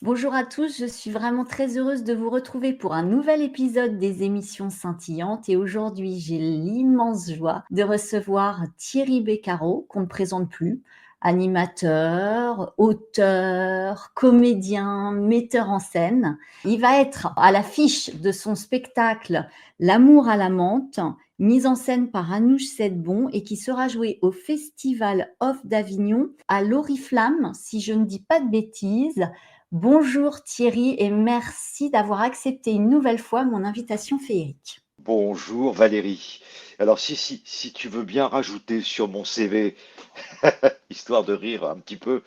Bonjour à tous, je suis vraiment très heureuse de vous retrouver pour un nouvel épisode des émissions scintillantes et aujourd'hui j'ai l'immense joie de recevoir Thierry Beccaro, qu'on ne présente plus, animateur, auteur, comédien, metteur en scène. Il va être à l'affiche de son spectacle L'amour à la menthe, mise en scène par Anouche Sedbon et qui sera joué au Festival Off d'Avignon à l'Oriflamme, si je ne dis pas de bêtises. Bonjour Thierry et merci d'avoir accepté une nouvelle fois mon invitation féerique. Bonjour Valérie. Alors si tu veux bien rajouter sur mon CV, histoire de rire un petit peu,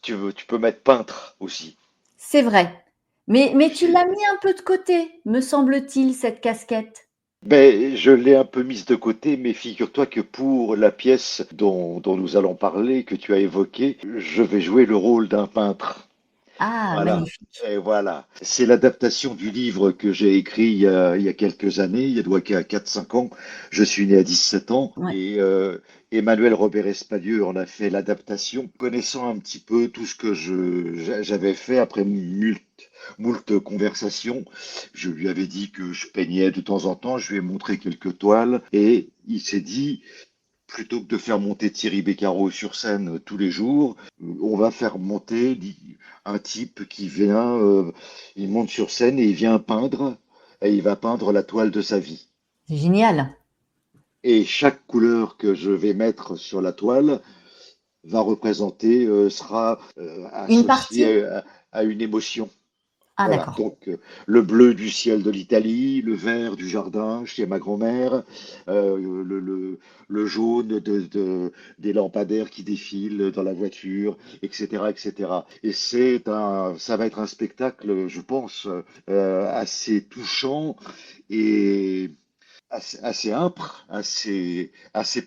tu peux mettre peintre aussi. C'est vrai. Mais tu l'as mis un peu de côté, me semble-t-il, cette casquette. Ben, je l'ai un peu mise de côté, mais figure-toi que pour la pièce dont nous allons parler, que tu as évoquée, je vais jouer le rôle d'un peintre. Ah, Voilà. magnifique. Et voilà. C'est l'adaptation du livre que j'ai écrit il y a quelques années, il y a doit qu'il y a 4-5 ans. Je suis né à 17 ans Ouais. et Emmanuel Robert Espalieu en a fait l'adaptation, connaissant un petit peu tout ce que j'avais fait après moult conversations. Je lui avais dit que je peignais de temps en temps, je lui ai montré quelques toiles et il s'est dit, plutôt que de faire monter Thierry Beccaro sur scène tous les jours, on va faire monter un type qui vient, il monte sur scène et il vient peindre, et il va peindre la toile de sa vie. C'est génial. Et chaque couleur que je vais mettre sur la toile va représenter, sera Une partie? associée à une émotion. Ah, Voilà, d'accord. donc le bleu du ciel de l'Italie, le vert du jardin chez ma grand-mère, le jaune des lampadaires qui défilent dans la voiture, etc., etc. Et ça va être un spectacle, je pense, assez touchant et assez âpre, assez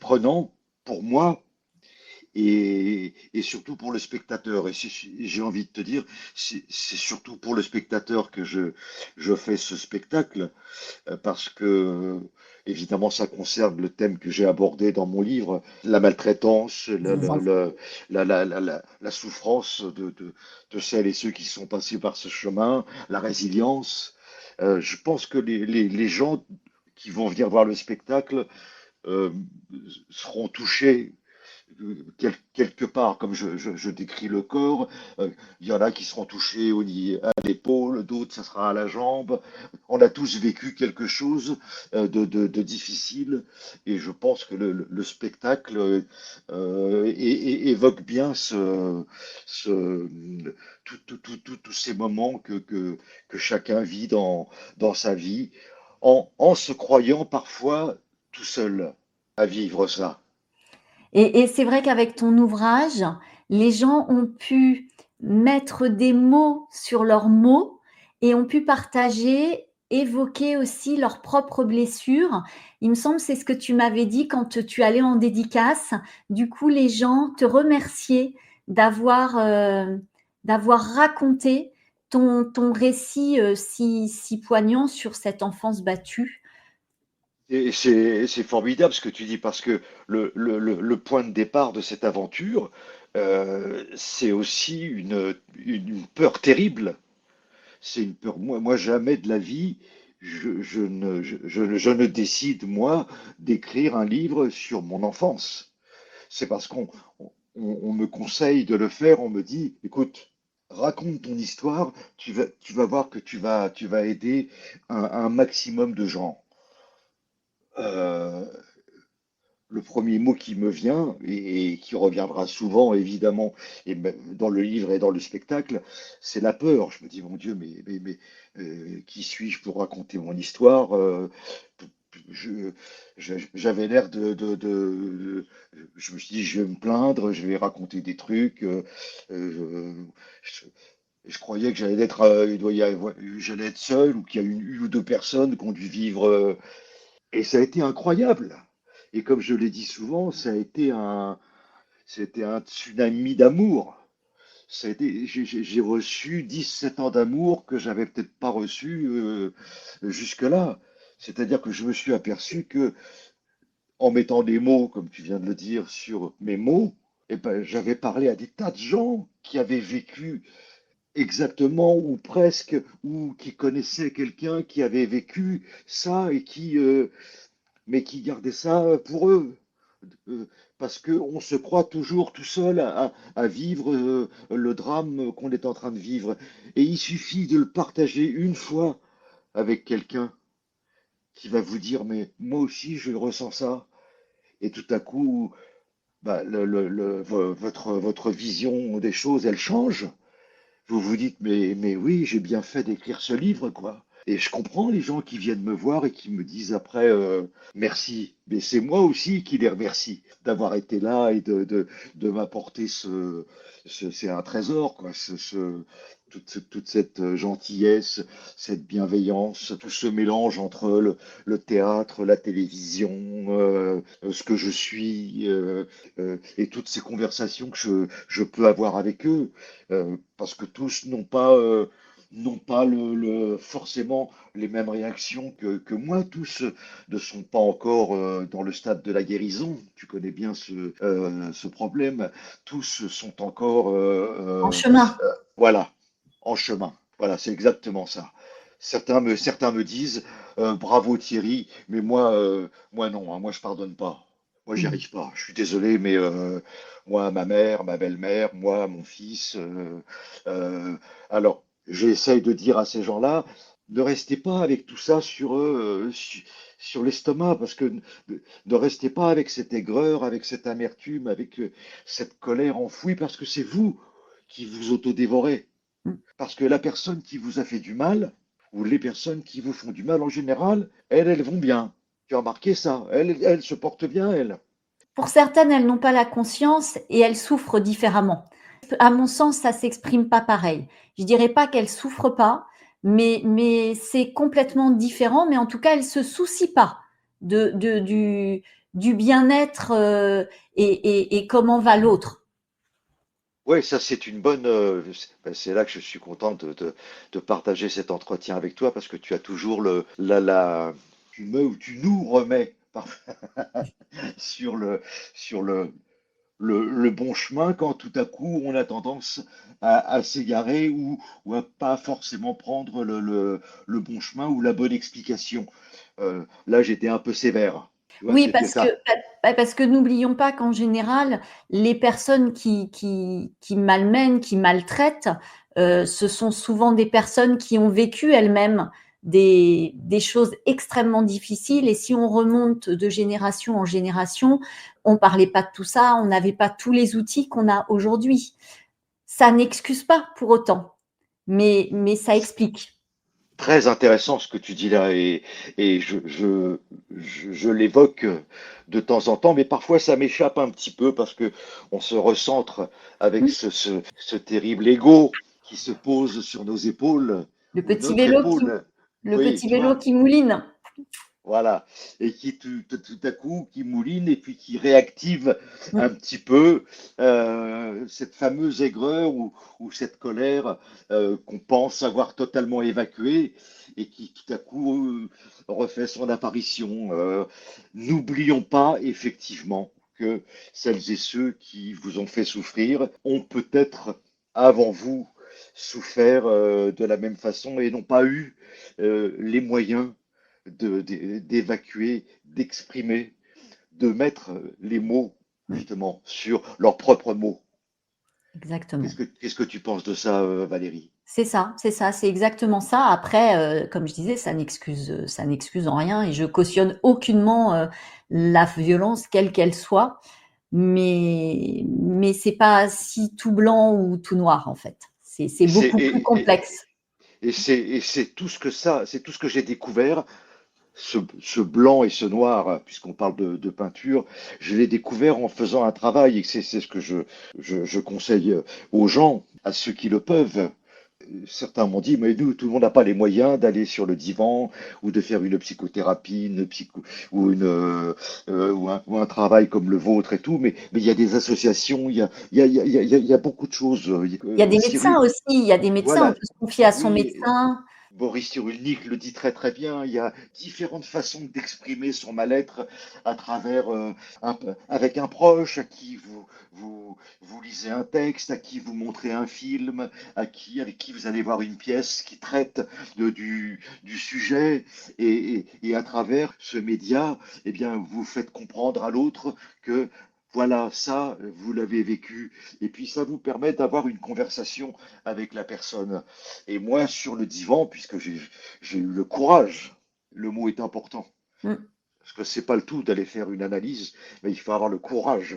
prenant pour moi et surtout pour le spectateur. Et j'ai envie de te dire, c'est surtout pour le spectateur que je fais ce spectacle, parce que, évidemment, ça concerne le thème que j'ai abordé dans mon livre, la maltraitance, Des enfants. la souffrance de celles et ceux qui sont passés par ce chemin, la résilience. Je pense que les gens qui vont venir voir le spectacle euh, seront touchés quelque part, comme je décris le corps. Il y en a qui seront touchés à l'épaule, d'autres, ça sera à la jambe. On a tous vécu quelque chose de difficile et je pense que le spectacle évoque bien ce, tous ces moments que chacun vit dans sa vie en se croyant parfois tout seul à vivre ça. Et c'est vrai qu'avec ton ouvrage, les gens ont pu mettre des mots sur leurs mots et ont pu partager, évoquer aussi leurs propres blessures. Il me semble, c'est ce que tu m'avais dit quand tu allais en dédicace. Du coup, les gens te remerciaient d'avoir d'avoir raconté ton récit si poignant sur cette enfance battue. Et c'est formidable ce que tu dis parce que le point de départ de cette aventure, c'est aussi une peur terrible. C'est une peur. Moi, jamais de la vie, je ne décide, moi, d'écrire un livre sur mon enfance. C'est parce on me conseille de le faire, on me dit, écoute, raconte ton histoire, tu vas voir que tu vas aider un maximum de gens. Euh, le premier mot qui me vient et qui reviendra souvent, évidemment, et même dans le livre et dans le spectacle, c'est la peur. Je me dis, mon Dieu, qui suis-je pour raconter mon histoire? Je, J'avais l'air je me suis dit, je vais me plaindre, je vais raconter des trucs. Je, je croyais que j'allais être seul ou qu'il y a une ou deux personnes qui ont dû vivre. Et ça a été incroyable. Et comme je l'ai dit souvent, c'était un tsunami d'amour. J'ai reçu 17 ans d'amour que j'avais peut-être pas reçu jusque-là. C'est-à-dire que je me suis aperçu que, en mettant des mots, comme tu viens de le dire, sur mes mots, eh ben, j'avais parlé à des tas de gens qui avaient vécu. exactement, ou presque, ou qui connaissaient quelqu'un qui avait vécu ça et mais qui gardait ça pour eux. Euh, Parce qu'on se croit toujours tout seul à vivre le drame qu'on est en train de vivre. Et il suffit de le partager une fois avec quelqu'un qui va vous dire, mais moi aussi je ressens ça. Et tout à coup, bah, votre vision des choses, elle change. Vous vous dites, mais oui, j'ai bien fait d'écrire ce livre, quoi. Et je comprends les gens qui viennent me voir et qui me disent après merci. Mais c'est moi aussi qui les remercie d'avoir été là et de m'apporter c'est un trésor, quoi. Toute cette gentillesse, cette bienveillance, tout ce mélange entre le théâtre, la télévision, ce que je suis, et toutes ces conversations que je peux avoir avec eux. Parce que tous n'ont pas forcément les mêmes réactions que moi. Tous ne sont pas encore dans le stade de la guérison. Tu connais bien ce problème. Tous sont encore, En chemin. voilà, en chemin. Voilà, c'est exactement ça. Certains me disent, bravo Thierry, mais moi non, hein, moi je pardonne pas. Moi, j'y Mmh. arrive pas. Je suis désolé, mais moi, ma mère, ma belle-mère, moi, mon fils. Alors, j'essaye de dire à ces gens-là, ne restez pas avec tout ça sur l'estomac, parce que ne restez pas avec cette aigreur, avec cette amertume, avec cette colère enfouie, parce que c'est vous qui vous autodévorez. Mmh. Parce que la personne qui vous a fait du mal, ou les personnes qui vous font du mal en général, elles vont bien. Tu as remarqué ça? Elles se portent bien, elles. Pour certaines, elles n'ont pas la conscience et elles souffrent différemment. À mon sens, ça s'exprime pas pareil. Je dirais pas qu'elles souffrent pas, mais c'est complètement différent. Mais en tout cas, elles se soucient pas du bien-être et comment va l'autre. Oui, ça c'est une bonne. C'est là que je suis content de partager cet entretien avec toi parce que tu as toujours tu nous remets sur sur le bon chemin quand tout à coup on a tendance à s'égarer ou à pas forcément prendre le bon chemin ou la bonne explication. Là, j'étais un peu sévère. Tu vois, Oui, c'était ça. parce que n'oublions pas qu'en général, les personnes qui malmènent, qui maltraitent, ce sont souvent des personnes qui ont vécu elles-mêmes des choses extrêmement difficiles. Et si on remonte de génération en génération, on parlait pas de tout ça, on n'avait pas tous les outils qu'on a aujourd'hui. Ça n'excuse pas pour autant, mais ça explique. Très intéressant ce que tu dis là et je l'évoque de temps en temps, mais parfois ça m'échappe un petit peu parce que on se recentre avec ce terrible ego qui se pose sur nos épaules Le ou petit notre vélo qui, épaule. le Oui, petit tu vélo vois. qui mouline. Voilà, et qui tout à coup qui mouline et puis qui réactive un petit peu cette fameuse aigreur ou cette colère qu'on pense avoir totalement évacuée et qui tout à coup refait son apparition. N'oublions pas effectivement que celles et ceux qui vous ont fait souffrir ont peut-être avant vous souffert de la même façon et n'ont pas eu les moyens d'évacuer, d'exprimer, de mettre les mots justement sur leurs propres mots. Exactement. Qu'est-ce que tu penses de ça, Valérie? C'est ça, c'est exactement ça. Après, comme je disais, ça n'excuse en rien et je cautionne aucunement la violence, quelle qu'elle soit, mais c'est pas si tout blanc ou tout noir en fait. C'est Et c'est beaucoup plus complexe. et c'est tout ce que c'est tout ce que j'ai découvert, ce blanc et ce noir, puisqu'on parle de peinture, je l'ai découvert en faisant un travail et c'est ce que je conseille aux gens, à ceux qui le peuvent. Certains m'ont dit, mais nous, tout le monde n'a pas les moyens d'aller sur le divan ou de faire une psychothérapie, ou, ou un travail comme le vôtre et tout, mais il y a des associations, il y a beaucoup de choses. Il y a des médecins Cyril, aussi, il y a des médecins, on voilà, peut se confier à son oui, médecin. Boris Cyrulnik le dit très très bien, il y a différentes façons d'exprimer son mal-être à travers avec un proche à qui vous lisez un texte, à qui vous montrez un film, avec qui vous allez voir une pièce qui traite du sujet et à travers ce média, eh bien, vous faites comprendre à l'autre que voilà, ça, vous l'avez vécu, et puis ça vous permet d'avoir une conversation avec la personne. Et moi, sur le divan, puisque j'ai eu le courage, le mot est important, Mm. parce que c'est pas le tout d'aller faire une analyse, mais il faut avoir le courage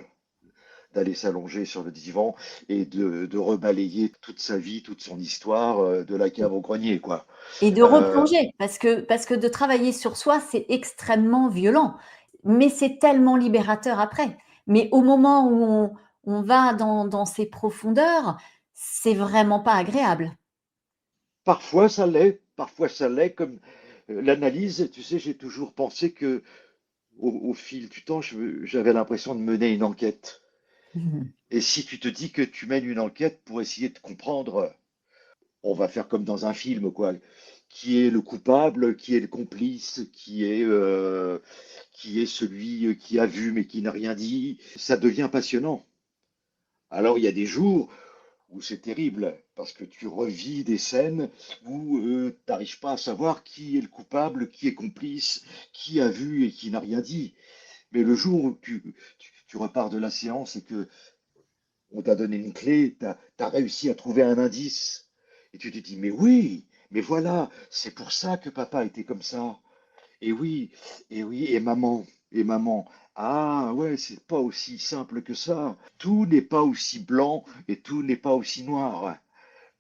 d'aller s'allonger sur le divan et de rebalayer toute sa vie, toute son histoire, de la cave au grenier, quoi. Et de Euh, replonger, parce que de travailler sur soi, c'est extrêmement violent, mais c'est tellement libérateur après. Mais au moment où on va dans ces profondeurs, c'est vraiment pas agréable. parfois ça l'est, comme l'analyse, tu sais, j'ai toujours pensé que au fil du temps, j'avais l'impression de mener une enquête. Mhm. Et si tu te dis que tu mènes une enquête pour essayer de comprendre, on va faire comme dans un film, quoi. Qui est le coupable, qui est le complice, qui est celui qui a vu mais qui n'a rien dit. Ça devient passionnant. Alors il y a des jours où c'est terrible parce que tu revis des scènes où tu n'arrives pas à savoir qui est le coupable, qui est complice, qui a vu et qui n'a rien dit. Mais le jour où tu repars de la séance et que on t'a donné une clé, tu as réussi à trouver un indice. Et tu te dis, mais oui, mais voilà, c'est pour ça que papa était comme ça. Et oui, et oui, et maman. Ah ouais, c'est pas aussi simple que ça. Tout n'est pas aussi blanc et tout n'est pas aussi noir.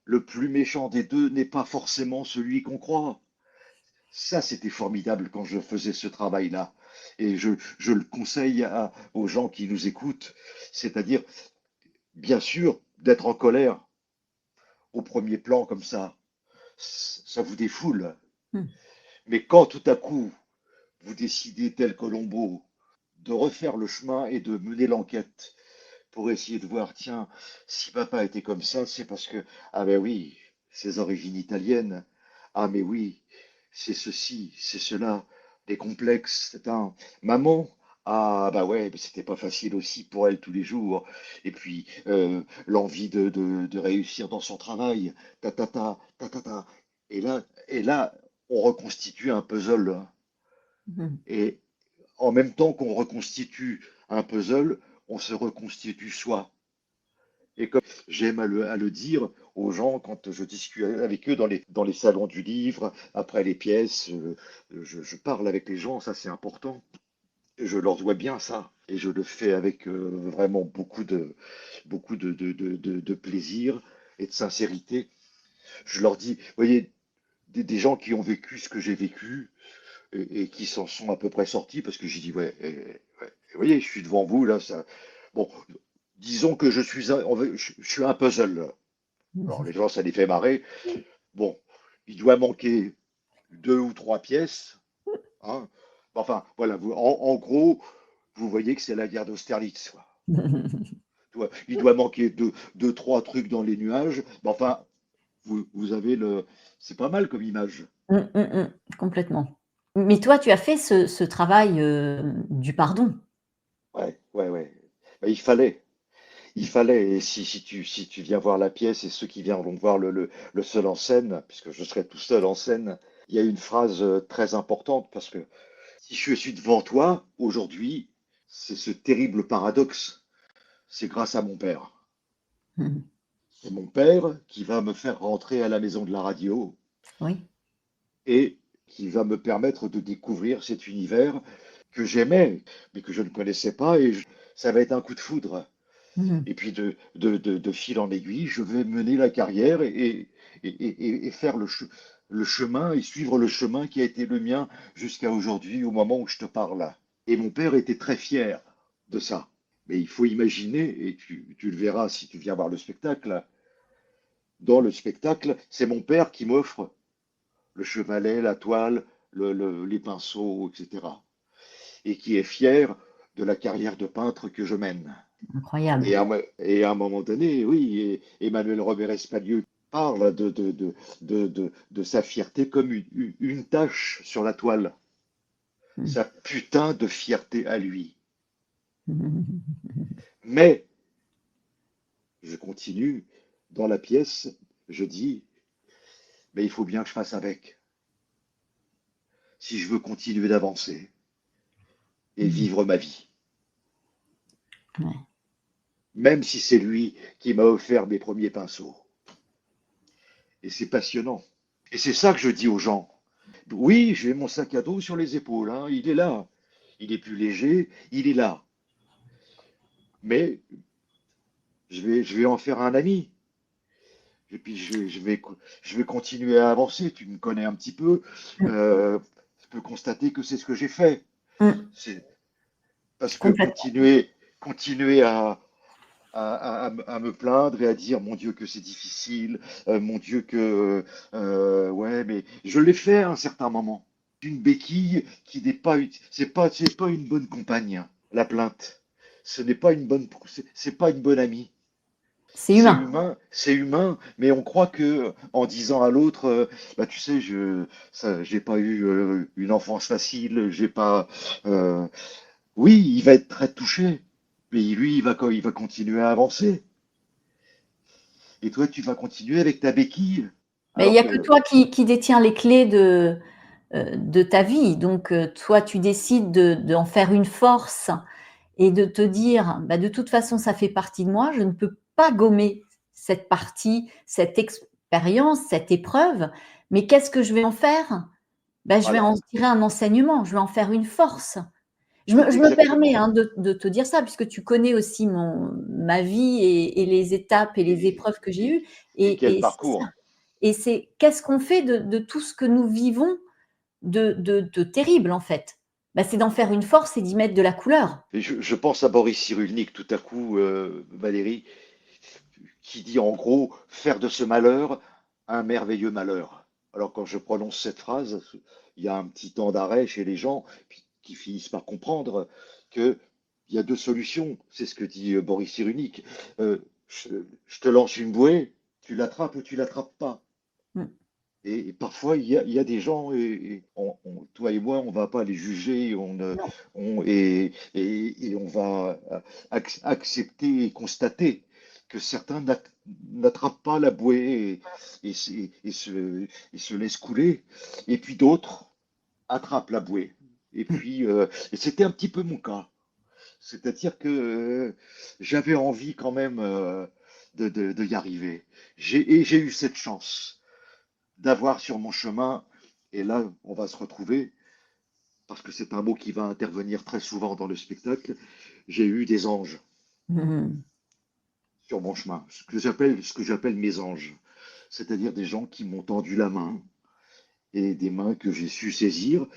Le plus méchant des deux n'est pas forcément celui qu'on croit. Ça, c'était formidable quand je faisais ce travail-là. Et je le conseille aux gens qui nous écoutent, c'est-à-dire, bien sûr, d'être en colère au premier plan comme ça vous défoule. Mm. Mais quand tout à coup, vous décidez, tel Colombo, de refaire le chemin et de mener l'enquête pour essayer de voir, tiens, si papa était comme ça, c'est parce que, ah ben oui, ses origines italiennes, ah mais oui, c'est ceci, c'est cela, des complexes, c'est un maman. Ah bah ouais, mais c'était pas facile aussi pour elle tous les jours. Et puis l'envie de réussir dans son travail, ta. Et là, on reconstitue un puzzle. Mhm. Et en même temps qu'on reconstitue un puzzle, on se reconstitue soi. Et comme j'aime à le dire aux gens quand je discute avec eux dans les salons du livre, après les pièces, je parle avec les gens, ça c'est important. Et je leur dois bien ça. Et je le fais avec vraiment beaucoup de plaisir et de sincérité. Je leur dis, vous voyez, des gens qui ont vécu ce que j'ai vécu et qui s'en sont à peu près sortis, parce que j'ai dit, ouais, vous voyez, je suis devant vous, là, ça. Bon, disons que je suis un puzzle. Alors, les gens, ça les fait marrer. Bon, il doit manquer deux ou trois pièces. Hein. Enfin, voilà, en gros, vous voyez que c'est la guerre d'Austerlitz, quoi. Il doit manquer deux, trois trucs dans les nuages. Mais enfin, vous avez le. C'est pas mal comme image. Mm, mm, mm. Complètement. Mais toi, tu as fait ce travail du pardon. Ouais, ouais, ouais. Ben, il fallait. Il fallait, et si tu viens voir la pièce et ceux qui viendront voir le seul en scène, puisque je serai tout seul en scène, il y a une phrase très importante parce que si je suis devant toi aujourd'hui, c'est ce terrible paradoxe. C'est grâce à mon père. Mhm. C'est mon père qui va me faire rentrer à la maison de la radio Oui. et qui va me permettre de découvrir cet univers que j'aimais, mais que je ne connaissais pas, et ça va être un coup de foudre. Mhm. Et puis de fil en aiguille, je vais mener la carrière et faire le chemin et suivre le chemin qui a été le mien jusqu'à aujourd'hui, au moment où je te parle. Et mon père était très fier de ça. Mais il faut imaginer, et tu le verras si tu viens voir le spectacle, dans le spectacle, c'est mon père qui m'offre le chevalet, la toile, les pinceaux, etc. Et qui est fier de la carrière de peintre que je mène. Incroyable. Et à un moment donné, oui, Emmanuel Robert Espalieu parle de sa fierté comme une tache sur la toile, sa putain de fierté à lui. Mais je continue dans la pièce, je dis, mais il faut bien que je fasse avec, si je veux continuer d'avancer et vivre ma vie. Ouais. Même si c'est lui qui m'a offert mes premiers pinceaux. Et c'est passionnant. Et c'est ça que je dis aux gens. Oui, j'ai mon sac à dos sur les épaules, hein, il est là. Il est plus léger, il est là. Mais je vais en faire un ami. Et puis je vais continuer à avancer. Tu me connais un petit peu. Tu peux constater que c'est ce que j'ai fait. Mm. C'est parce que Complètement. continuer à me plaindre et à dire mon Dieu que c'est difficile, mon Dieu que ouais, mais je l'ai fait à un certain moment. Une béquille qui n'est pas, c'est pas une bonne compagne. La plainte, ce n'est pas une bonne, c'est pas une bonne amie. C'est humain. C'est humain, mais on croit que en disant à l'autre, bah tu sais, j'ai pas eu une enfance facile, j'ai pas, euh, oui, il va être très touché, mais lui, il va continuer à avancer. Et toi, tu vas continuer avec ta béquille. Mais il Alors n'y a que que, toi qui détiens les clés de ta vie. Donc, toi, tu décides d'en faire une force et de te dire, bah, de toute façon, ça fait partie de moi, je ne peux pas gommer cette partie, cette expérience, cette épreuve, mais qu'est-ce que je vais en faire? Bah, je vais voilà, en tirer un enseignement, je vais en faire une force. c'est Je me permets, exactement. hein, de te dire ça, puisque tu connais aussi ma vie et les étapes et les Et, épreuves que j'ai et, eues, et quel et c'est ça. parcours. Et c'est qu'est-ce qu'on fait de tout ce que nous vivons de terrible, en fait? Bah, c'est d'en faire une force et d'y mettre de la couleur. Et je pense à Boris Cyrulnik tout à coup, Valérie, qui dit en gros faire de ce malheur un merveilleux malheur. Alors quand je prononce cette phrase, il y a un petit temps d'arrêt chez les gens qui finissent par comprendre que il y a deux solutions. C'est ce que dit Boris Cyrulnik. Euh, je te lance une bouée, tu l'attrapes ou tu l'attrapes pas. Mmh. Et parfois, il y a des gens, et toi et moi, on va pas les juger, Non. et on va accepter et constater que certains n'attrapent pas la bouée et se laissent couler, et puis d'autres attrapent la bouée. Et Mmh. puis, et c'était un petit peu mon cas. C'est-à-dire que j'avais envie quand même de y arriver. Et j'ai eu cette chance d'avoir sur mon chemin, et là on va se retrouver, parce que c'est un mot qui va intervenir très souvent dans le spectacle, j'ai eu des anges Mmh. sur mon chemin, ce que j'appelle mes anges, c'est-à-dire des gens qui m'ont tendu la main, et des mains que j'ai su saisir.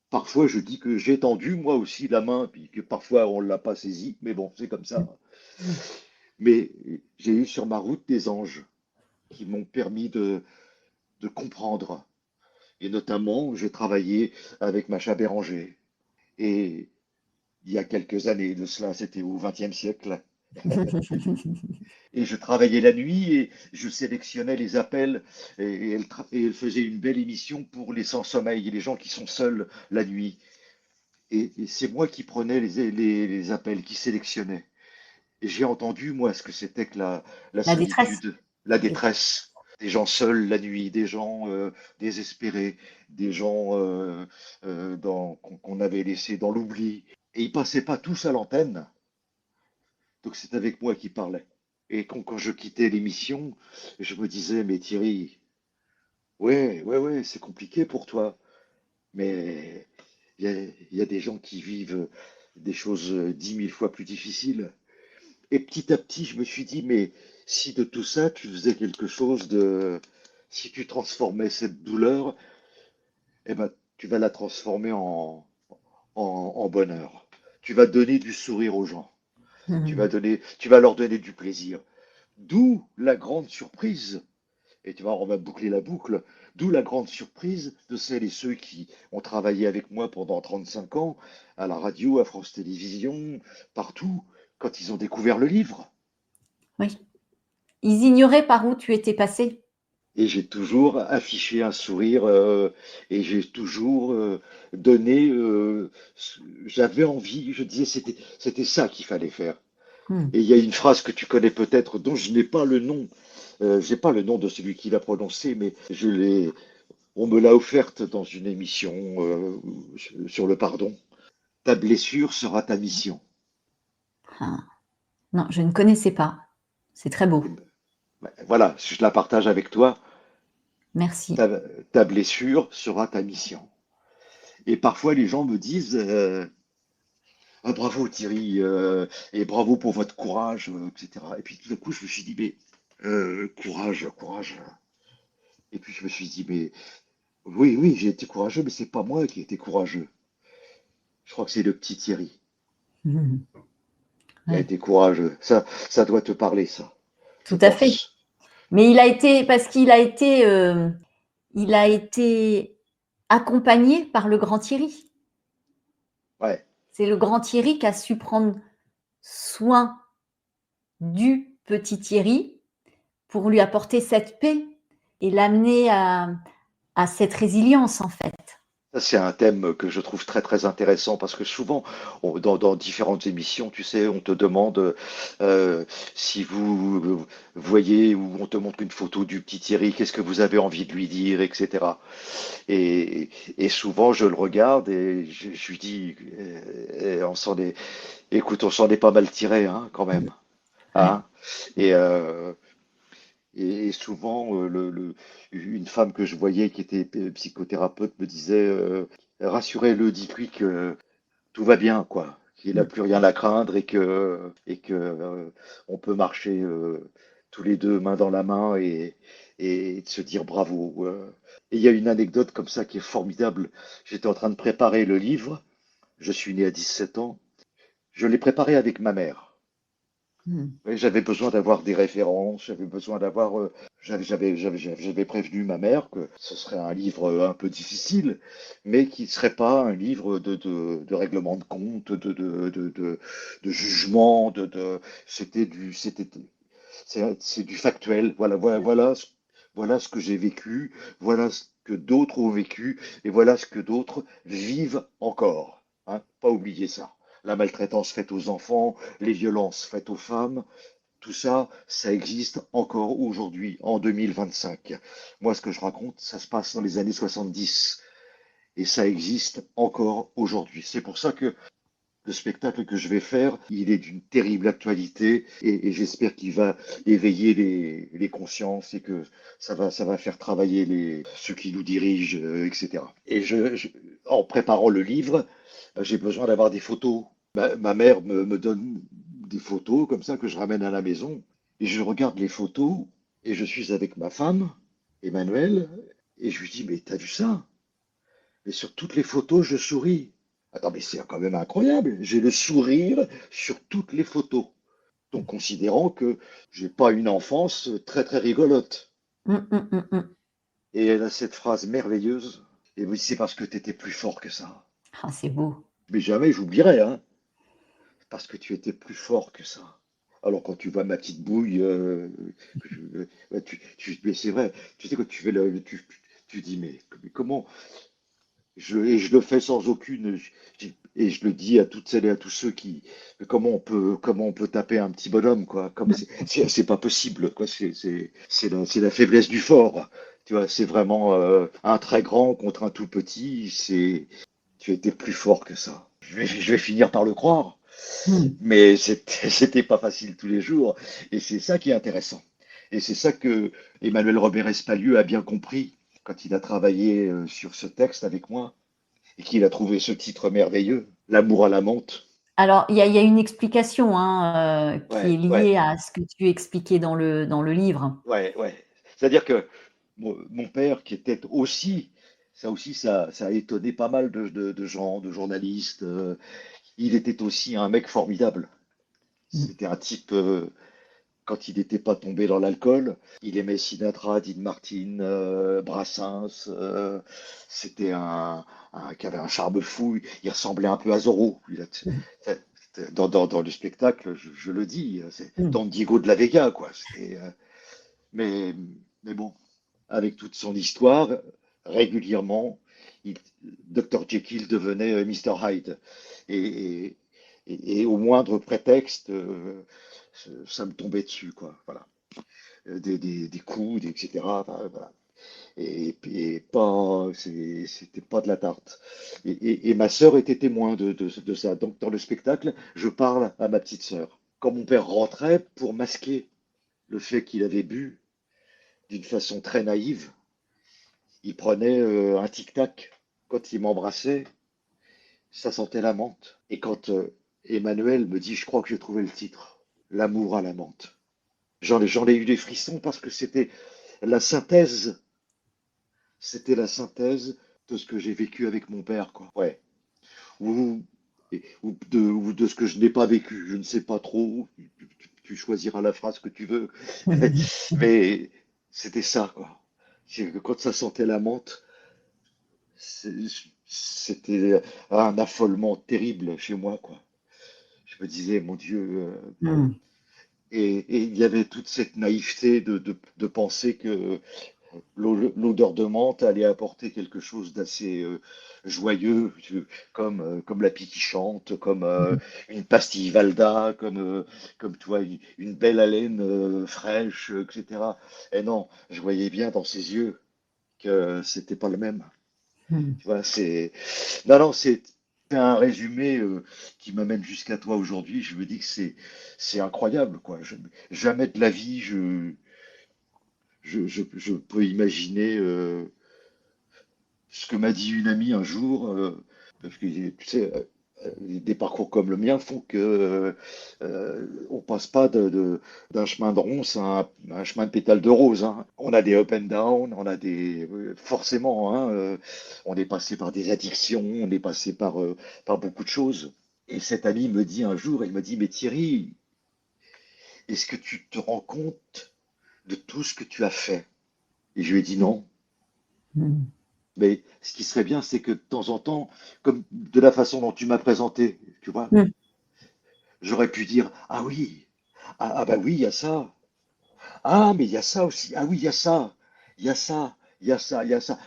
Parfois je dis que j'ai tendu moi aussi la main, puis que parfois on ne l'a pas saisie, mais bon, c'est comme ça. Mmh. Mais j'ai eu sur ma route des anges qui m'ont permis de comprendre. Et notamment, j'ai travaillé avec Macha Béranger. Et il y a quelques années de cela, c'était au XXe siècle. Et je travaillais la nuit et je sélectionnais les appels et elle faisait une belle émission pour les sans-sommeil et les gens qui sont seuls la nuit. Et c'est moi qui prenais les appels, qui sélectionnais. Et j'ai entendu, moi, ce que c'était que la La détresse. solitude, la Oui. détresse, des gens seuls la nuit, des gens désespérés, des gens qu'on avait laissés dans l'oubli. Et ils passaient pas tous à l'antenne, donc c'est avec moi qu'ils parlaient. Et quand je quittais l'émission, je me disais, mais Thierry, ouais, c'est compliqué pour toi, mais il y a des gens qui vivent des choses 10 000 fois plus difficiles. Et petit à petit, je me suis dit, mais si de tout ça, tu faisais quelque chose de... Si tu transformais cette douleur, eh ben, tu vas la transformer en bonheur. Tu vas donner du sourire aux gens. Mmh. Tu vas leur donner du plaisir. D'où la grande surprise, et tu vois, on va boucler la boucle, d'où la grande surprise de celles et ceux qui ont travaillé avec moi pendant 35 ans, à la radio, à France Télévisions, partout, quand ils ont découvert le livre. Oui. Ils ignoraient par où tu étais passé? Et j'ai toujours affiché un sourire et j'ai toujours donné. J'avais envie, je disais, c'était ça qu'il fallait faire. Mmh. Et il y a une phrase que tu connais peut-être, dont je n'ai pas le nom. J'ai pas le nom de celui qui l'a prononcé, mais on me l'a offerte dans une émission sur le pardon. Ta blessure sera ta mission. Ah, non, je ne connaissais pas. C'est très Et beau. ben, voilà, je la partage avec toi. Merci. Ta, ta blessure sera ta mission. Et parfois, les gens me disent ah, bravo Thierry, et bravo pour votre courage, etc. Et puis tout à coup, je me suis dit, mais courage, courage. Et puis je me suis dit, mais oui, oui, j'ai été courageux, mais c'est pas moi qui ai été courageux. Je crois que c'est le petit Thierry Mmh. qui a Ouais, été courageux. Ça doit te parler, ça, je tout à fait. pense. Mais parce il a été accompagné par le grand Thierry. Ouais. C'est le grand Thierry qui a su prendre soin du petit Thierry pour lui apporter cette paix et l'amener à cette résilience, en fait. Ça, c'est un thème que je trouve très très intéressant parce que souvent, dans différentes émissions, tu sais, on te demande si vous voyez ou on te montre une photo du petit Thierry, qu'est-ce que vous avez envie de lui dire, etc. Et, et souvent, je le regarde et je lui dis, écoute, on s'en est pas mal tiré, hein, quand même, Ouais. hein. Et, euh, et souvent, une femme que je voyais qui était psychothérapeute me disait, rassurez-le, dites-lui que tout va bien, quoi, qu'il n'a Mmh. plus rien à craindre et que on peut marcher tous les deux main dans la main et de se dire bravo. Et il y a une anecdote comme ça qui est formidable. J'étais en train de préparer le livre. Je suis né à 17 ans. Je l'ai préparé avec ma mère. Mmh. Oui, j'avais besoin d'avoir des références, j'avais prévenu ma mère que ce serait un livre un peu difficile, mais qui ne serait pas un livre de règlement de compte, de jugement, c'est du factuel. Voilà ce que j'ai vécu, voilà ce que d'autres ont vécu, et voilà ce que d'autres vivent encore. Hein, pas oublier ça. La maltraitance faite aux enfants, les violences faites aux femmes, tout ça, ça existe encore aujourd'hui, en 2025. Moi, ce que je raconte, ça se passe dans les années 70 et ça existe encore aujourd'hui. C'est pour ça que le spectacle que je vais faire, il est d'une terrible actualité et j'espère qu'il va éveiller les consciences et que ça va faire travailler ceux qui nous dirigent, etc. Et en préparant le livre, j'ai besoin d'avoir des photos. Ma mère me donne des photos comme ça que je ramène à la maison et je regarde les photos et je suis avec ma femme, Emmanuelle, et je lui dis, mais t'as vu ça? Et sur toutes les photos, je souris. Attends, mais c'est quand même incroyable. J'ai le sourire sur toutes les photos. Donc, considérant que j'ai pas une enfance très très rigolote. Mmh, mmh, mmh, mmh. Et elle a cette phrase merveilleuse. Et oui, c'est parce que tu étais plus fort que ça. Ah, c'est beau. Mais jamais j'oublierai, hein. Parce que tu étais plus fort que ça. Alors quand tu vois ma petite bouille, ouais, mais c'est vrai, tu sais quand tu fais tu dis mais comment, et je le fais sans aucune, et je le dis à toutes celles et à tous ceux qui, comment on peut taper un petit bonhomme, quoi, comme Mmh. c'est pas possible, quoi, c'est la faiblesse du fort, tu vois, c'est vraiment un très grand contre un tout petit, tu étais plus fort que ça. Je vais finir par le croire, Mmh. mais c'était pas facile tous les jours, et c'est ça qui est intéressant. Et c'est ça que Emmanuel Robert Espalieu a bien compris quand il a travaillé sur ce texte avec moi et qu'il a trouvé ce titre merveilleux, L'amour à la menthe. Alors, il y a une explication, hein, qui est Ouais, ouais, liée à ce que tu expliquais dans le livre. ouais, ouais. C'est-à-dire que mon père, qui était aussi, ça a étonné pas mal de gens, de journalistes. Il était aussi un mec formidable. Mmh. C'était un type, quand il n'était pas tombé dans l'alcool, il aimait Sinatra, Dean Martin, Brassens. C'était qui avait un charme fou. Il ressemblait un peu à Zorro. Mmh. Dans le spectacle, je le dis, c'est Mmh. Don Diego de la Vega, quoi. Mais, mais bon, avec toute son histoire, régulièrement, il- Dr. Jekyll devenait Mr. Hyde. Et, et au moindre prétexte, ça me tombait dessus, quoi. Voilà. Des coups, etc. Enfin, voilà. Et pas, c'était pas de la tarte. Et ma sœur était témoin de ça. Donc, dans le spectacle, je parle à ma petite sœur. Quand mon père rentrait, pour masquer le fait qu'il avait bu d'une façon très naïve, il prenait un tic-tac. Quand il m'embrassait, ça sentait la menthe. Et quand Emmanuel me dit, je crois que j'ai trouvé le titre, L'amour à la menthe. J'en ai eu des frissons parce que la synthèse, c'était la synthèse de ce que j'ai vécu avec mon père, quoi. Ouais. Ou, ou de ce que je n'ai pas vécu. Je ne sais pas trop. Tu choisiras la phrase que tu veux. Mais c'était ça, quoi. C'est que quand ça sentait la menthe, c'était un affolement terrible chez moi, quoi. Je me disais, mon Dieu. Hmm. Et il y avait toute cette naïveté de penser que l'odeur de menthe allait apporter quelque chose d'assez joyeux, comme la pie qui chante, comme une pastille Valda, comme toi, une belle haleine fraîche, etc. Et non, je voyais bien dans ses yeux que c'était pas le même. Hmm. Tu vois, non, non, c'est un résumé qui m'amène jusqu'à toi aujourd'hui. Je me dis que c'est incroyable, quoi. Jamais de la vie, je peux imaginer ce que m'a dit une amie un jour, parce que tu sais, des parcours comme le mien font que on passe pas d'un chemin de ronce à un chemin de pétales de rose, hein. On a des up and down, on a des forcément, hein, on est passé par des addictions, on est passé par beaucoup de choses. Et cette amie me dit un jour, elle me dit, mais Thierry, est-ce que tu te rends compte de tout ce que tu as fait? Et je lui ai dit non. Hmm. Mais ce qui serait bien, c'est que de temps en temps, comme de la façon dont tu m'as présenté, tu vois, Hmm. j'aurais pu dire, ah oui, ah bah oui, il y a ça. Ah, mais il y a ça aussi. Ah oui, il y a ça. Il y a ça. Il y a ça. Il y a ça.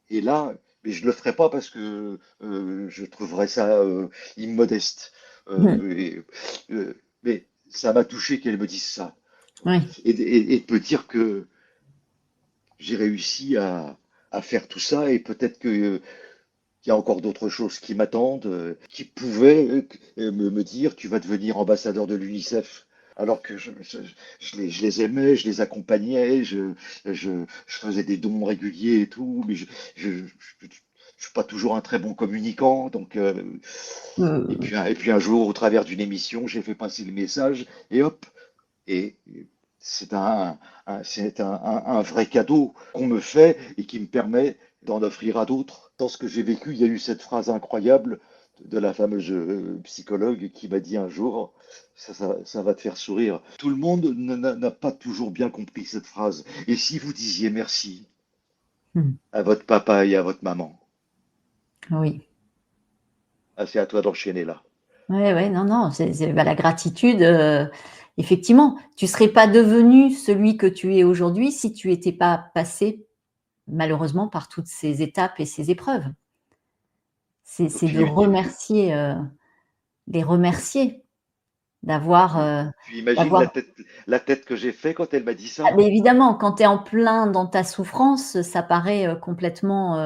Et là, mais je le ferai pas parce que je trouverais ça immodeste. Hmm. Mais ça m'a touché qu'elle me dise ça. Oui. Et de me dire que j'ai réussi à faire tout ça et peut-être que qu'il y a encore d'autres choses qui m'attendent, qui pouvaient me dire, tu vas devenir ambassadeur de l'UNICEF. Alors que je les aimais, je les accompagnais, je faisais des dons réguliers et tout, mais je suis pas toujours un très bon communicant. Donc, Hmm. et puis un jour, au travers d'une émission, j'ai fait passer le message et hop, et c'est un vrai cadeau qu'on me fait et qui me permet d'en offrir à d'autres. Dans ce que j'ai vécu, il y a eu cette phrase incroyable de la fameuse psychologue qui m'a dit un jour, ça va te faire sourire. Tout le monde n'a pas toujours bien compris cette phrase. Et si vous disiez merci Hmm. à votre papa et à votre maman, Oui. ah, c'est à toi d'enchaîner là. Ouais, ouais, non, non, bah, la gratitude, effectivement, tu serais pas devenu celui que tu es aujourd'hui si tu étais pas passé, malheureusement, par toutes ces étapes et ces épreuves. Donc C'est de remercier, les remercier d'avoir, tu imagines d'avoir la tête que j'ai fait quand elle m'a dit ah ça? mais évidemment, quand tu es en plein dans ta souffrance, ça paraît, complètement,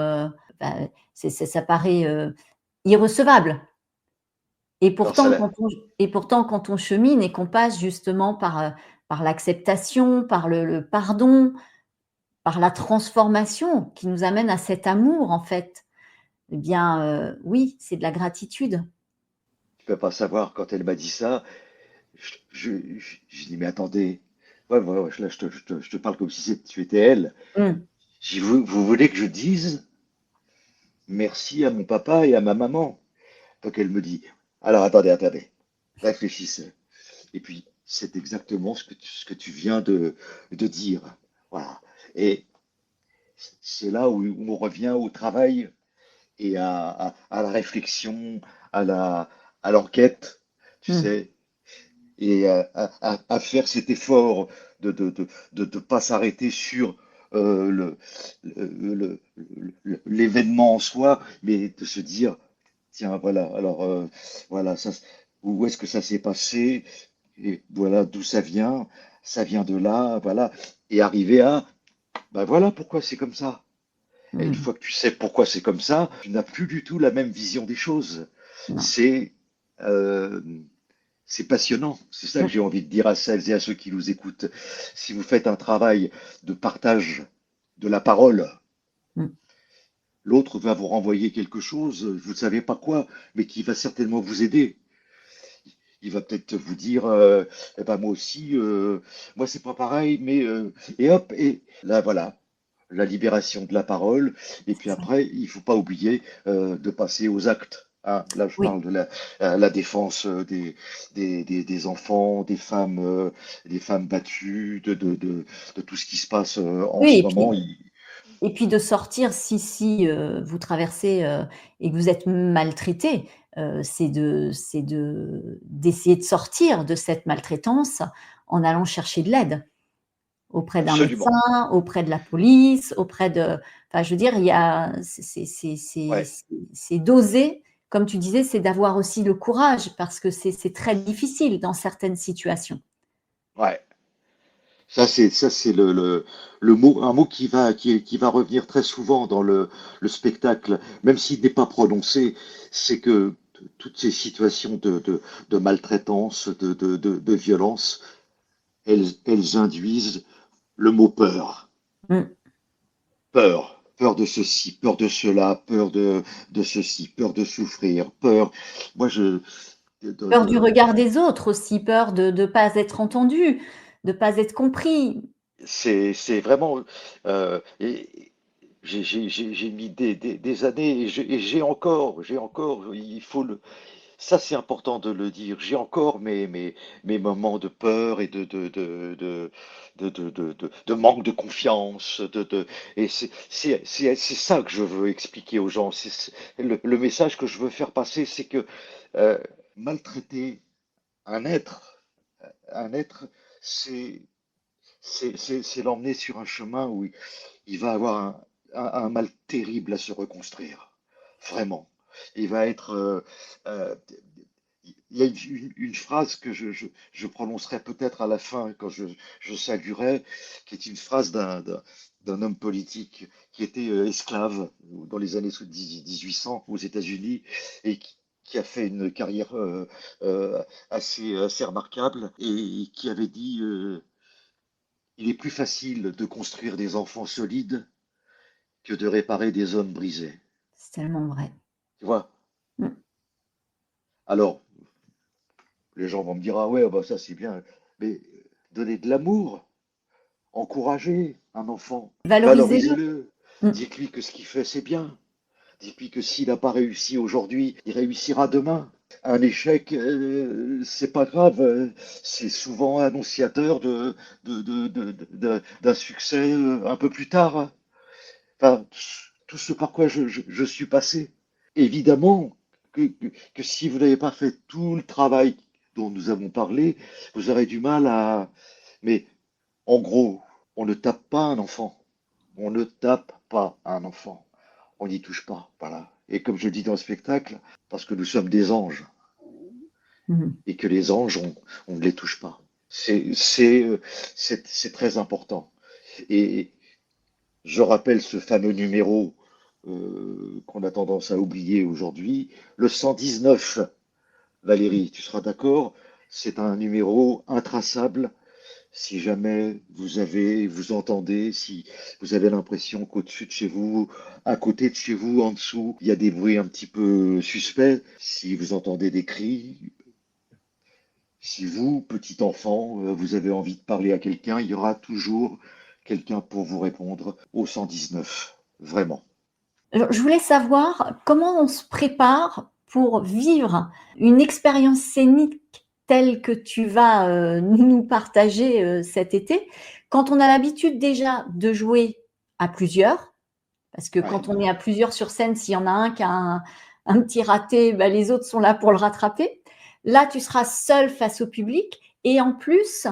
bah, ça paraît, irrecevable. Et Alors ça, pourtant, quand on chemine et qu'on passe justement par l'acceptation, par le pardon, par la transformation qui nous amène à cet amour en fait, eh bien, oui, c'est de la gratitude. tu peux pas savoir quand elle m'a dit ça. Je dis, mais attendez, ouais, ouais, ouais, là, je te parle comme si tu étais elle. Mmh. J'ai dit, vous voulez que je dise merci à mon papa et à ma maman? Donc elle me dit, alors attendez, attendez, réfléchissez. Et puis, c'est exactement ce que tu viens de dire. Voilà. Et c'est là où on revient au travail et à la réflexion, à à l'enquête, tu Mmh. sais, et à faire cet effort de pas s'arrêter sur l'événement en soi, mais de se dire, tiens, voilà, alors voilà, où est-ce que ça s'est passé, et voilà d'où ça vient de là, voilà, et arriver à, ben voilà pourquoi c'est comme ça. Et une Mmh. fois que tu sais pourquoi c'est comme ça, tu n'as plus du tout la même vision des choses. Non. C'est euh, c'est passionnant. C'est ça que Mmh. j'ai envie de dire à celles et à ceux qui nous écoutent. Si vous faites un travail de partage de la parole, Mmh. l'autre va vous renvoyer quelque chose, vous ne savez pas quoi, mais qui va certainement vous aider. Il va peut-être vous dire, eh ben moi aussi, moi c'est pas pareil, mais et hop, et là voilà, la libération de la parole. Et puis C'est ça. après, il faut pas oublier de passer aux actes. Hein. Là, je Oui. parle de la défense des enfants, des femmes battues, de tout ce qui se passe en Oui ce et moment. puis de sortir si, vous traversez, et que vous êtes maltraité, d'essayer de sortir de cette maltraitance en allant chercher de l'aide auprès d'un Absolument. médecin, auprès de la police, auprès de enfin je veux dire il y a Ouais, c'est d'oser, comme tu disais, c'est d'avoir aussi le courage parce que c'est très difficile dans certaines situations. ouais. Ça c'est le mot, un mot qui va revenir très souvent dans le spectacle, même s'il n'est pas prononcé, c'est que toutes ces situations de maltraitance, de violence, elles induisent le mot peur. Mmh. Peur. Peur de ceci, peur de cela, de ceci, peur de souffrir, peur. Moi, de, Peur du de- regard des autres aussi, peur de pas être entendu, de pas être compris. c'est vraiment. Et j'ai mis des années et j'ai encore, il faut ça c'est important de le dire. J'ai encore mes moments de peur et de manque de confiance. Et c'est ça que je veux expliquer aux gens. Le message que je veux faire passer, c'est que euh, maltraiter un être, un être, c'est c'est l'emmener sur un chemin où il va avoir un mal terrible à se reconstruire. Vraiment. Il va être. Euh, il y a une phrase que je prononcerai peut-être à la fin quand je saluerai, qui est une phrase d'un homme politique qui était esclave dans les années 1800 aux États-Unis et qui a fait une carrière assez remarquable et qui avait dit il est plus facile de construire des enfants solides que de réparer des hommes brisés. C'est tellement vrai. Tu vois? Mmh. Alors, les gens vont me dire, ah ouais, bah ça c'est bien, mais donner de l'amour, encourager un enfant, Valorisez-le. valorisez-le, Mmh. dites-lui que ce qu'il fait c'est bien, dites-lui que s'il n'a pas réussi aujourd'hui, il réussira demain. Un échec, c'est pas grave, c'est souvent annonciateur d'un succès un peu plus tard. Enfin, tout ce par quoi je suis passé. Évidemment que si vous n'avez pas fait tout le travail dont nous avons parlé, vous aurez du mal à... Mais en gros, on ne tape pas un enfant. On ne tape pas un enfant. On n'y touche pas. Voilà. Et comme je le dis dans le spectacle, parce que nous sommes des anges Mmh. et que les anges, on ne les touche pas. C'est très important. Et je rappelle ce fameux numéro qu'on a tendance à oublier aujourd'hui, le 119. Valérie, tu seras d'accord? C'est un numéro intraçable. Si jamais vous entendez, si vous avez l'impression qu'au-dessus de chez vous, à côté de chez vous, en dessous, il y a des bruits un petit peu suspects, si vous entendez des cris, si vous, petit enfant, vous avez envie de parler à quelqu'un, il y aura toujours quelqu'un pour vous répondre au 119. Vraiment. Je voulais savoir comment on se prépare pour vivre une expérience scénique telle que tu vas, nous partager, cet été. Quand on a l'habitude déjà de jouer à plusieurs, parce que Ouais. quand on est à plusieurs sur scène, s'il y en a un qui a un petit raté, bah, les autres sont là pour le rattraper. Là, tu seras seul face au public et en plus,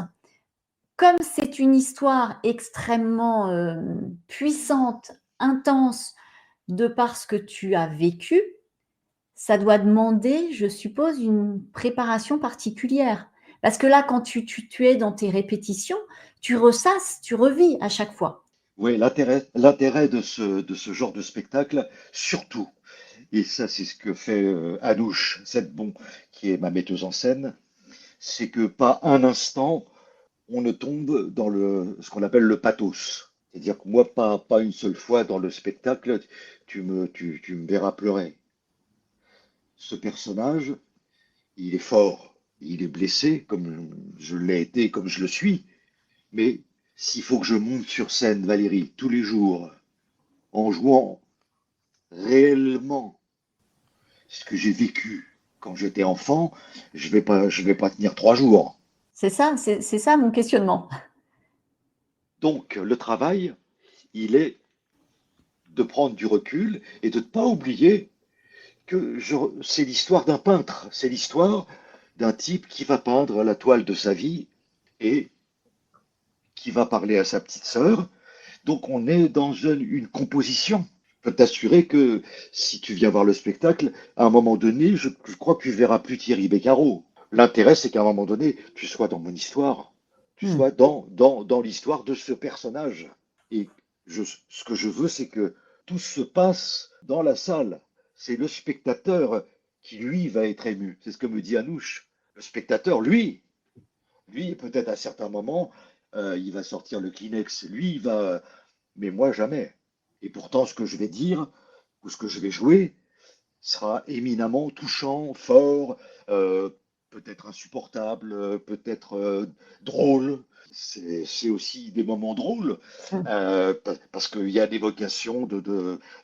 comme c'est une histoire extrêmement, puissante, intense, de par ce que tu as vécu, ça doit demander, je suppose, une préparation particulière. Parce que là, quand tu es dans tes répétitions, tu ressasses, tu revis à chaque fois. Oui, l'intérêt de ce genre de spectacle, surtout, et ça c'est ce que fait Anouche Sedbon, qui est ma metteuse en scène, c'est que pas un instant on ne tombe dans ce qu'on appelle le pathos. C'est-à-dire que moi, pas une seule fois dans le spectacle, tu me verras pleurer. Ce personnage, il est fort, il est blessé, comme je l'ai été, comme je le suis, mais s'il faut que je monte sur scène, Valérie, tous les jours, en jouant réellement ce que j'ai vécu quand j'étais enfant, je vais pas tenir 3 jours. C'est ça mon questionnement. Donc, le travail, il est de prendre du recul et de ne pas oublier que c'est l'histoire d'un peintre, c'est l'histoire d'un type qui va peindre la toile de sa vie et qui va parler à sa petite sœur. Donc on est dans une composition. Je peux t'assurer que si tu viens voir le spectacle, à un moment donné, je crois que tu verras plus Thierry Beccaro. L'intérêt, c'est qu'à un moment donné, tu sois dans mon histoire, tu Mmh. sois dans l'histoire de ce personnage. Et ce que je veux, c'est que tout se passe dans la salle. C'est le spectateur qui, lui, va être ému. C'est ce que me dit Anouche. Le spectateur, lui, peut-être à certains moments, il va sortir le Kleenex. Lui, il va. Mais moi, jamais. Et pourtant, ce que je vais dire ou ce que je vais jouer sera éminemment touchant, fort, euh, peut-être insupportable, peut-être drôle. C'est aussi des moments drôles, Mmh. parce qu'il y a l'évocation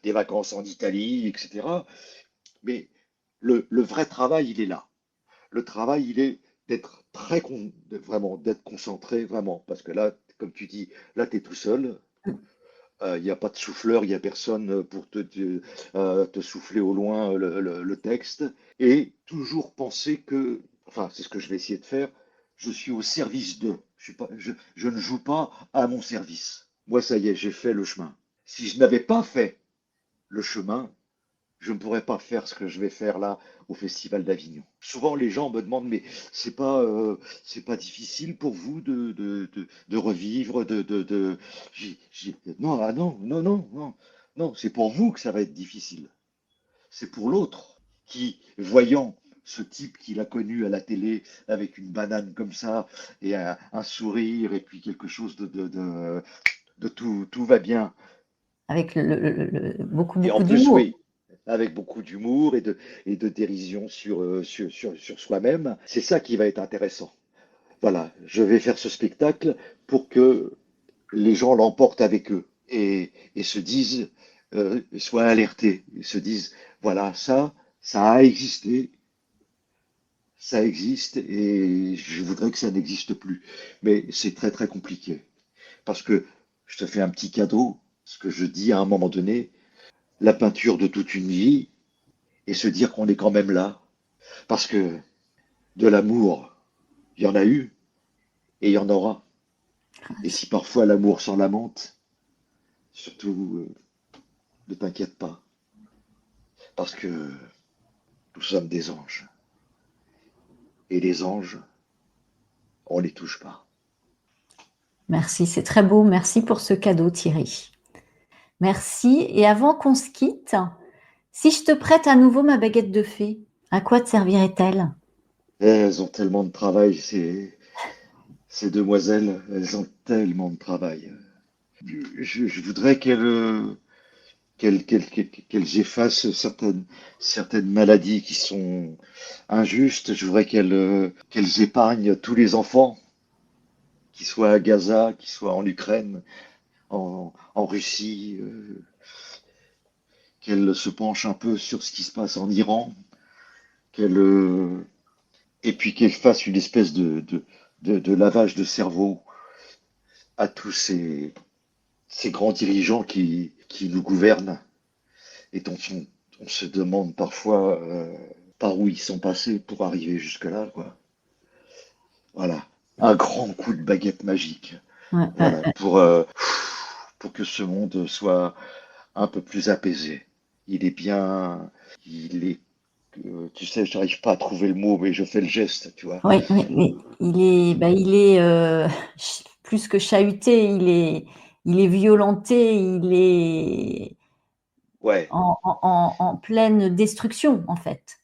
des vacances en Italie, etc. Mais le vrai travail, il est là. Le travail, il est d'être vraiment, d'être concentré, vraiment. Parce que là, comme tu dis, là, tu es tout seul. Il n'y a pas de souffleur, il n'y a personne pour te souffler au loin le texte. Et toujours penser que, enfin, c'est ce que je vais essayer de faire, je suis au service d'eux. Je ne joue pas à mon service. Moi, ça y est, j'ai fait le chemin. Si je n'avais pas fait le chemin, je ne pourrais pas faire ce que je vais faire là au Festival d'Avignon. Souvent, les gens me demandent, mais c'est pas difficile pour vous de revivre, Non, ah non, non, non, non, non, c'est pour vous que ça va être difficile. C'est pour l'autre qui, voyant ce type qu'il a connu à la télé avec une banane comme ça et un sourire et puis quelque chose de tout va bien. Avec beaucoup, Et en beaucoup plus, d'humour. oui, avec beaucoup d'humour et de dérision sur soi-même, c'est ça qui va être intéressant. Voilà, je vais faire ce spectacle pour que les gens l'emportent avec eux et se disent, soient alertés, et se disent, voilà, ça a existé, ça existe et je voudrais que ça n'existe plus. Mais c'est très très compliqué parce que je te fais un petit cadeau, ce que je dis à un moment donné, la peinture de toute une vie et se dire qu'on est quand même là. Parce que de l'amour, il y en a eu et il y en aura. Et si parfois l'amour s'en lamente, surtout ne t'inquiète pas, parce que nous sommes des anges. Et les anges, on les touche pas. Merci, c'est très beau. Merci pour ce cadeau, Thierry. Merci. Et avant qu'on se quitte, si je te prête à nouveau ma baguette de fée, à quoi te servirait-elle? Elles ont tellement de travail, ces demoiselles, elles ont tellement de travail. Je voudrais qu'elles effacent certaines maladies qui sont injustes. Je voudrais qu'elles épargnent tous les enfants, qu'ils soient à Gaza, qu'ils soient en Ukraine, en Russie, qu'elles se penchent un peu sur ce qui se passe en Iran, et puis qu'elles fassent une espèce de lavage de cerveau à tous ces grands dirigeants qui nous gouvernent et dont on se demande parfois par où ils sont passés pour arriver jusque-là, quoi. Voilà. un grand coup de baguette magique. Ouais, ouais, Voilà, ouais. pour que ce monde soit un peu plus apaisé. Il est bien, il est, tu sais, j'arrive pas à trouver le mot, mais je fais le geste, tu vois. Oui, oui, oui. Il est, ch plus que chahuté, il est violenté, il est Ouais, en pleine destruction, en fait.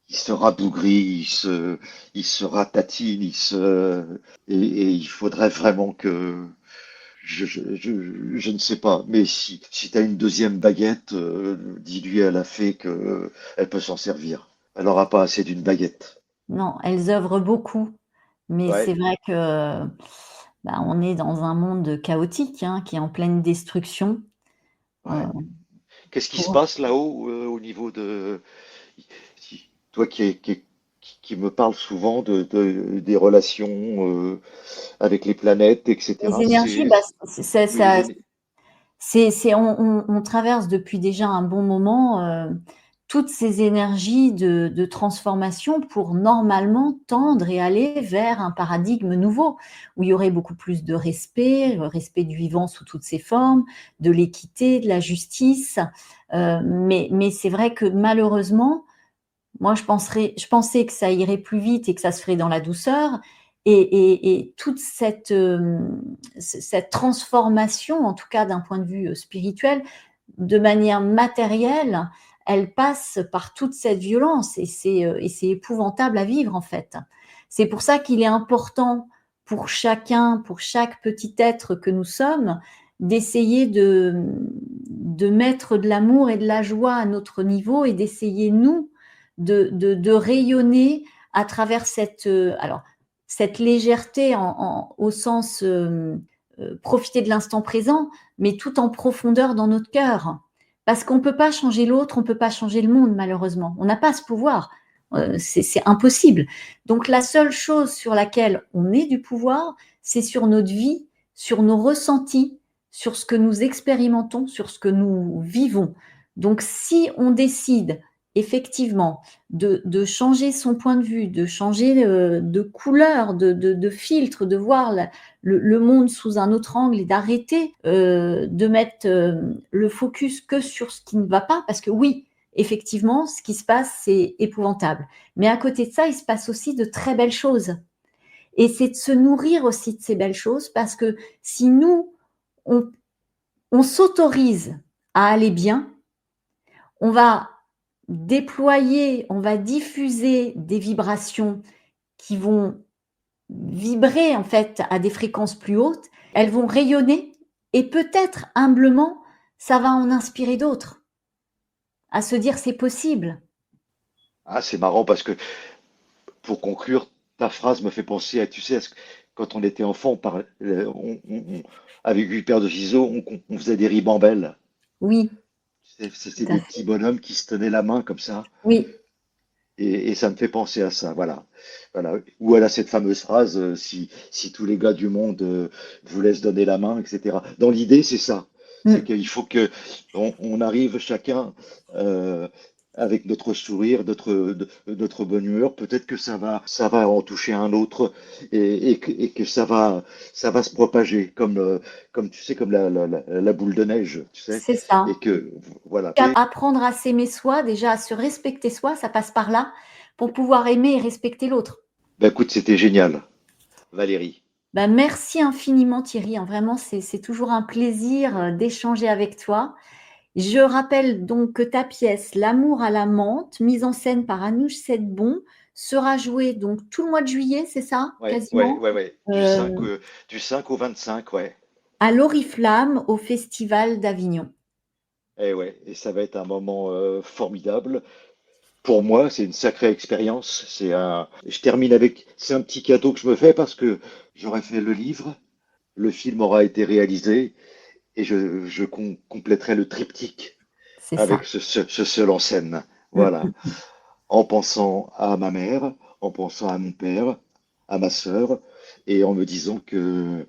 il se rabougrit, il se ratatine, et il faudrait vraiment que, je ne sais pas, mais si tu as une deuxième baguette, dis-lui à la fée que elle peut s'en servir. Elle n'aura pas assez d'une baguette. Non, elles œuvrent beaucoup, mais c'est Ouais, vrai que, bah, on est dans un monde chaotique, hein, qui est en pleine destruction, heu, ouais. Qu'est-ce qui se pour passe là-haut, au niveau de, toi qui me parles souvent des relations, avec les planètes, les etc. énergies, bah, c'est Oui, les ça. C'est on traverse depuis déjà un bon moment, toutes ces énergies de transformation pour normalement tendre et aller vers un paradigme nouveau, où il y aurait beaucoup plus de respect, respect du vivant sous toutes ses formes, de l'équité, de la justice, mais c'est vrai que malheureusement, moi, je pensais que ça irait plus vite et que ça se ferait dans la douceur et toute cette, cette transformation, en tout cas d'un point de vue, spirituel, de manière matérielle, elle passe par toute cette violence et c'est épouvantable à vivre, en fait. C'est pour ça qu'il est important pour chacun, pour chaque petit être que nous sommes, d'essayer de mettre de l'amour et de la joie à notre niveau et d'essayer, nous, de rayonner à travers cette, alors, cette légèreté au sens profiter de l'instant présent, mais tout en profondeur dans notre cœur. Parce qu'on ne peut pas changer l'autre, on ne peut pas changer le monde, malheureusement. On n'a pas ce pouvoir. C'est impossible. Donc la seule chose sur laquelle on ait du pouvoir, c'est sur notre vie, sur nos ressentis, sur ce que nous expérimentons, sur ce que nous vivons. Donc si on décide effectivement de changer son point de vue, de changer de couleur, de filtre, de voir le monde sous un autre angle et d'arrêter de mettre le focus que sur ce qui ne va pas, parce que oui, effectivement, ce qui se passe, c'est épouvantable. Mais à côté de ça, il se passe aussi de très belles choses. Et c'est de se nourrir aussi de ces belles choses, parce que si nous, on, on s'autorise à aller bien, on va déployer, on va diffuser des vibrations qui vont vibrer en fait à des fréquences plus hautes, elles vont rayonner et peut-être humblement, ça va en inspirer d'autres à se dire c'est possible. Ah, c'est marrant parce que, pour conclure, ta phrase me fait penser à, tu sais, quand on était enfant, avec 8 paires de ciseaux, on faisait des ribambelles. Oui, C'était tout à des fait. petits bonhommes qui se tenaient la main comme ça. Oui, Et ça me fait penser à ça, voilà. Voilà. Ou elle a cette fameuse phrase, si tous les gars du monde, vous laissent donner la main, etc. Dans l'idée, c'est ça. C'est mm, qu'il faut que on arrive chacun, euh, avec notre sourire, notre bonne humeur. Peut-être que ça va en toucher un autre et que ça va se propager comme tu sais, comme la boule de neige, tu sais. c'est ça. Et que, voilà. Apprendre à s'aimer soi, déjà à se respecter soi, ça passe par là, pour pouvoir aimer et respecter l'autre. Ben, écoute, c'était génial, Valérie. Ben, merci infiniment Thierry, hein, vraiment c'est toujours un plaisir d'échanger avec toi. Je rappelle donc que ta pièce L'amour à la menthe, mise en scène par Anouche Sedbon, sera jouée donc tout le mois de juillet, c'est ça? Ouais, ouais, Quasiment? ouais, ouais. Euh, Du 5 au 25, ouais. à l'Oriflamme au Festival d'Avignon. Et ouais, et ça va être un moment, formidable. Pour moi, c'est une sacrée expérience. Je termine avec, c'est un petit cadeau que je me fais parce que j'aurai fait le livre, le film aura été réalisé et je compléterai le triptyque C'est avec ça. ce seul en scène. Mm, Voilà. mm. En pensant à ma mère, en pensant à mon père, à ma sœur et en me disant que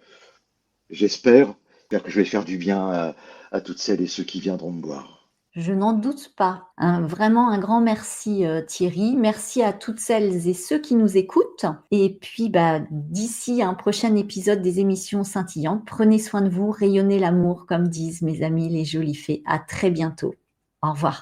j'espère que je vais faire du bien à toutes celles et ceux qui viendront me voir. Je n'en doute pas. Vraiment un grand merci Thierry. Merci à toutes celles et ceux qui nous écoutent. Et puis d'ici un prochain épisode des émissions scintillantes, prenez soin de vous, rayonnez l'amour comme disent mes amis les jolies fées. À très bientôt. Au revoir.